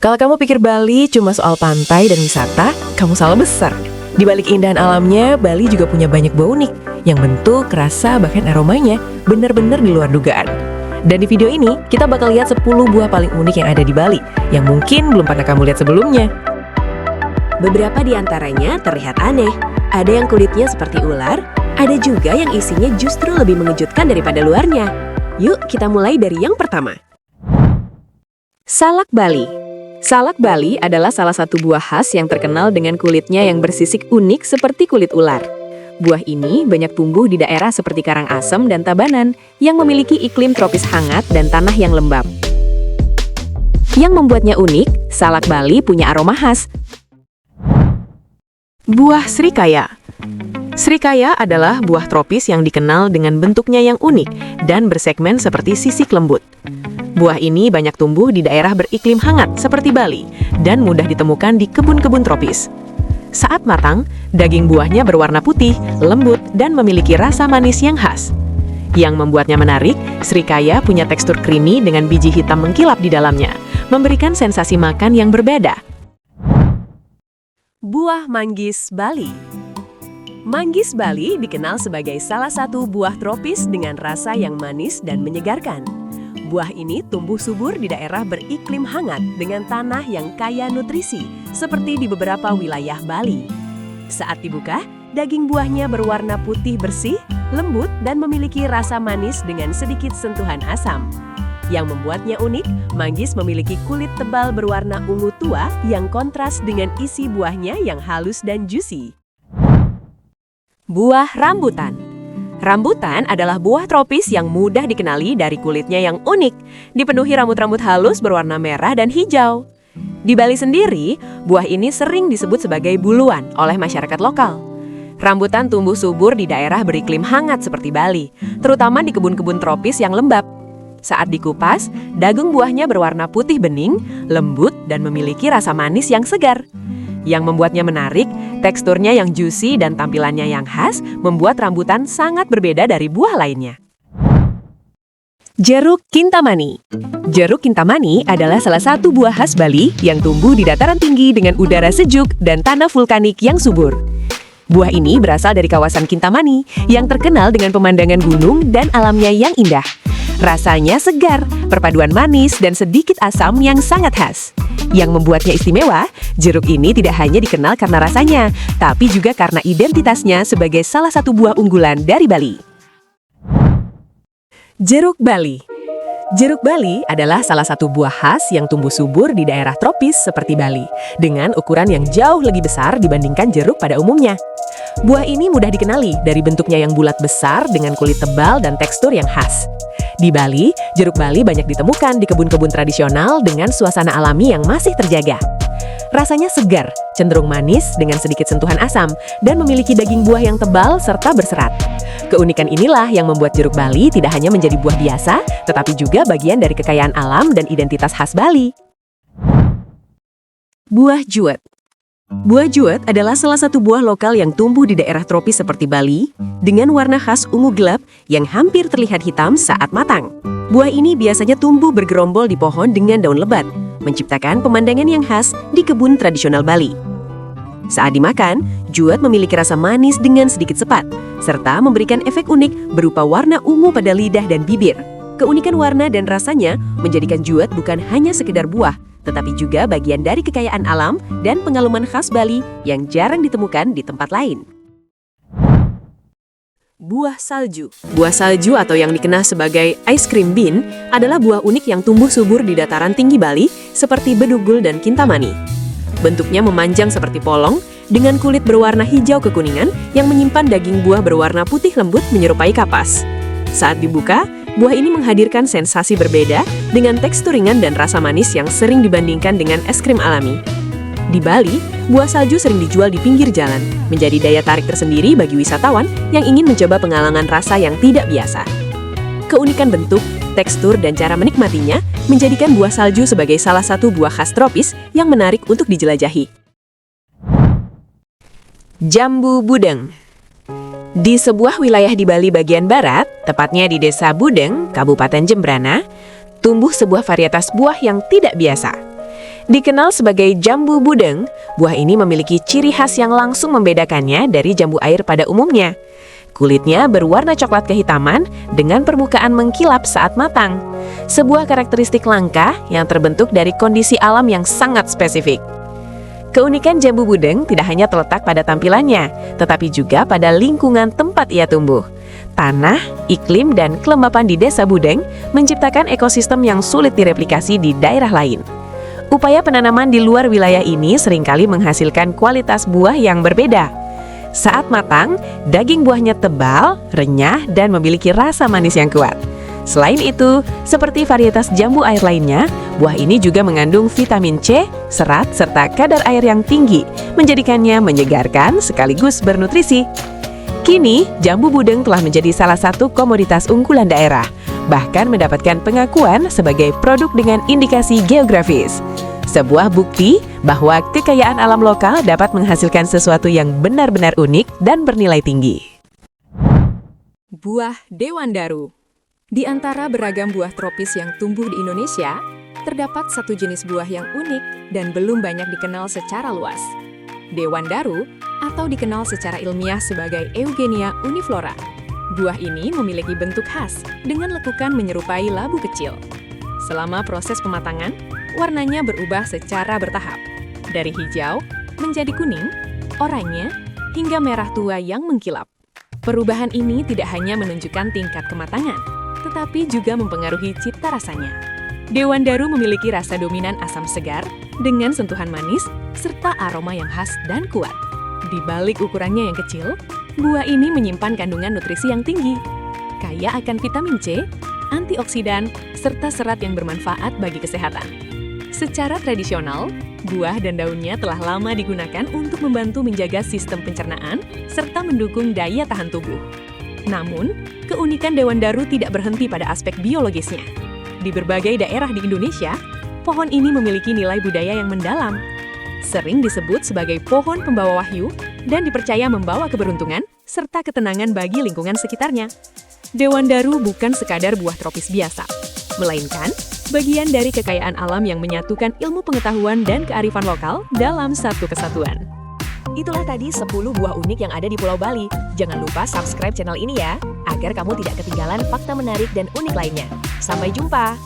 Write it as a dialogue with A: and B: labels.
A: Kalau kamu pikir Bali cuma soal pantai dan wisata, kamu salah besar. Di balik keindahan alamnya, Bali juga punya banyak buah unik yang bentuk, rasa, bahkan aromanya benar-benar di luar dugaan. Dan di video ini, kita bakal lihat 10 buah paling unik yang ada di Bali, yang mungkin belum pernah kamu lihat sebelumnya.
B: Beberapa di antaranya terlihat aneh. Ada yang kulitnya seperti ular, ada juga yang isinya justru lebih mengejutkan daripada luarnya. Yuk, kita mulai dari yang pertama. Salak Bali. Salak Bali adalah salah satu buah khas yang terkenal dengan kulitnya yang bersisik unik seperti kulit ular. Buah ini banyak tumbuh di daerah seperti Karangasem dan Tabanan yang memiliki iklim tropis hangat dan tanah yang lembab. Yang membuatnya unik, salak Bali punya aroma khas. Buah Srikaya. Srikaya adalah buah tropis yang dikenal dengan bentuknya yang unik dan bersegmen seperti sisik lembut. Buah ini banyak tumbuh di daerah beriklim hangat seperti Bali dan mudah ditemukan di kebun-kebun tropis. Saat matang, daging buahnya berwarna putih, lembut, dan memiliki rasa manis yang khas. Yang membuatnya menarik, Srikaya punya tekstur creamy dengan biji hitam mengkilap di dalamnya, memberikan sensasi makan yang berbeda. Buah Manggis Bali. Manggis Bali dikenal sebagai salah satu buah tropis dengan rasa yang manis dan menyegarkan. Buah ini tumbuh subur di daerah beriklim hangat dengan tanah yang kaya nutrisi, seperti di beberapa wilayah Bali. Saat dibuka, daging buahnya berwarna putih bersih, lembut, dan memiliki rasa manis dengan sedikit sentuhan asam. Yang membuatnya unik, manggis memiliki kulit tebal berwarna ungu tua yang kontras dengan isi buahnya yang halus dan juicy. Buah rambutan. Rambutan adalah buah tropis yang mudah dikenali dari kulitnya yang unik, dipenuhi rambut-rambut halus berwarna merah dan hijau. Di Bali sendiri, buah ini sering disebut sebagai buluan oleh masyarakat lokal. Rambutan tumbuh subur di daerah beriklim hangat seperti Bali, terutama di kebun-kebun tropis yang lembab. Saat dikupas, dagung buahnya berwarna putih bening, lembut, dan memiliki rasa manis yang segar. Yang membuatnya menarik, teksturnya yang juicy dan tampilannya yang khas membuat rambutan sangat berbeda dari buah lainnya. Jeruk Kintamani. Jeruk Kintamani adalah salah satu buah khas Bali yang tumbuh di dataran tinggi dengan udara sejuk dan tanah vulkanik yang subur. Buah ini berasal dari kawasan Kintamani yang terkenal dengan pemandangan gunung dan alamnya yang indah. Rasanya segar, perpaduan manis, dan sedikit asam yang sangat khas. Yang membuatnya istimewa, jeruk ini tidak hanya dikenal karena rasanya, tapi juga karena identitasnya sebagai salah satu buah unggulan dari Bali. Jeruk Bali. Jeruk Bali adalah salah satu buah khas yang tumbuh subur di daerah tropis seperti Bali, dengan ukuran yang jauh lebih besar dibandingkan jeruk pada umumnya. Buah ini mudah dikenali dari bentuknya yang bulat besar dengan kulit tebal dan tekstur yang khas. Di Bali, jeruk Bali banyak ditemukan di kebun-kebun tradisional dengan suasana alami yang masih terjaga. Rasanya segar, cenderung manis dengan sedikit sentuhan asam, dan memiliki daging buah yang tebal serta berserat. Keunikan inilah yang membuat jeruk Bali tidak hanya menjadi buah biasa, tetapi juga bagian dari kekayaan alam dan identitas khas Bali. Buah Juet. Buah juet adalah salah satu buah lokal yang tumbuh di daerah tropis seperti Bali, dengan warna khas ungu gelap yang hampir terlihat hitam saat matang. Buah ini biasanya tumbuh bergerombol di pohon dengan daun lebat, menciptakan pemandangan yang khas di kebun tradisional Bali. Saat dimakan, juet memiliki rasa manis dengan sedikit sepat, serta memberikan efek unik berupa warna ungu pada lidah dan bibir. Keunikan warna dan rasanya menjadikan juet bukan hanya sekedar buah, tetapi juga bagian dari kekayaan alam dan pengalaman khas Bali yang jarang ditemukan di tempat lain. Buah salju. Buah salju atau yang dikenal sebagai ice cream bean adalah buah unik yang tumbuh subur di dataran tinggi Bali seperti Bedugul dan Kintamani. Bentuknya memanjang seperti polong dengan kulit berwarna hijau kekuningan yang menyimpan daging buah berwarna putih lembut menyerupai kapas. Saat dibuka, buah ini menghadirkan sensasi berbeda dengan tekstur ringan dan rasa manis yang sering dibandingkan dengan es krim alami. Di Bali, buah salju sering dijual di pinggir jalan, menjadi daya tarik tersendiri bagi wisatawan yang ingin mencoba pengalaman rasa yang tidak biasa. Keunikan bentuk, tekstur, dan cara menikmatinya menjadikan buah salju sebagai salah satu buah khas tropis yang menarik untuk dijelajahi. Jambu Budeng. Di sebuah wilayah di Bali bagian barat, tepatnya di Desa Budeng, Kabupaten Jembrana, tumbuh sebuah varietas buah yang tidak biasa. Dikenal sebagai jambu budeng, buah ini memiliki ciri khas yang langsung membedakannya dari jambu air pada umumnya. Kulitnya berwarna coklat kehitaman dengan permukaan mengkilap saat matang. Sebuah karakteristik langka yang terbentuk dari kondisi alam yang sangat spesifik. Keunikan jambu budeng tidak hanya terletak pada tampilannya, tetapi juga pada lingkungan tempat ia tumbuh. Tanah, iklim, dan kelembapan di Desa Budeng menciptakan ekosistem yang sulit direplikasi di daerah lain. Upaya penanaman di luar wilayah ini seringkali menghasilkan kualitas buah yang berbeda. Saat matang, daging buahnya tebal, renyah, dan memiliki rasa manis yang kuat. Selain itu, seperti varietas jambu air lainnya, buah ini juga mengandung vitamin C, serat, serta kadar air yang tinggi, menjadikannya menyegarkan sekaligus bernutrisi. Kini, jambu budeng telah menjadi salah satu komoditas unggulan daerah, bahkan mendapatkan pengakuan sebagai produk dengan indikasi geografis. Sebuah bukti bahwa kekayaan alam lokal dapat menghasilkan sesuatu yang benar-benar unik dan bernilai tinggi.
C: Buah Dewandaru. Di antara beragam buah tropis yang tumbuh di Indonesia, terdapat satu jenis buah yang unik dan belum banyak dikenal secara luas. Dewandaru, atau dikenal secara ilmiah sebagai Eugenia uniflora. Buah ini memiliki bentuk khas dengan lekukan menyerupai labu kecil. Selama proses pematangan, warnanya berubah secara bertahap, dari hijau menjadi kuning, oranye, hingga merah tua yang mengkilap. Perubahan ini tidak hanya menunjukkan tingkat kematangan, tetapi juga mempengaruhi cita rasanya. Dewandaru memiliki rasa dominan asam segar dengan sentuhan manis serta aroma yang khas dan kuat. Di balik ukurannya yang kecil, buah ini menyimpan kandungan nutrisi yang tinggi, kaya akan vitamin C, antioksidan, serta serat yang bermanfaat bagi kesehatan. Secara tradisional, buah dan daunnya telah lama digunakan untuk membantu menjaga sistem pencernaan serta mendukung daya tahan tubuh. Namun, keunikan Dewandaru tidak berhenti pada aspek biologisnya. Di berbagai daerah di Indonesia, pohon ini memiliki nilai budaya yang mendalam. Sering disebut sebagai pohon pembawa wahyu dan dipercaya membawa keberuntungan serta ketenangan bagi lingkungan sekitarnya. Dewandaru bukan sekadar buah tropis biasa, melainkan bagian dari kekayaan alam yang menyatukan ilmu pengetahuan dan kearifan lokal dalam satu kesatuan.
A: Itulah tadi 10 buah unik yang ada di Pulau Bali. Jangan lupa subscribe channel ini ya, agar kamu tidak ketinggalan fakta menarik dan unik lainnya. Sampai jumpa!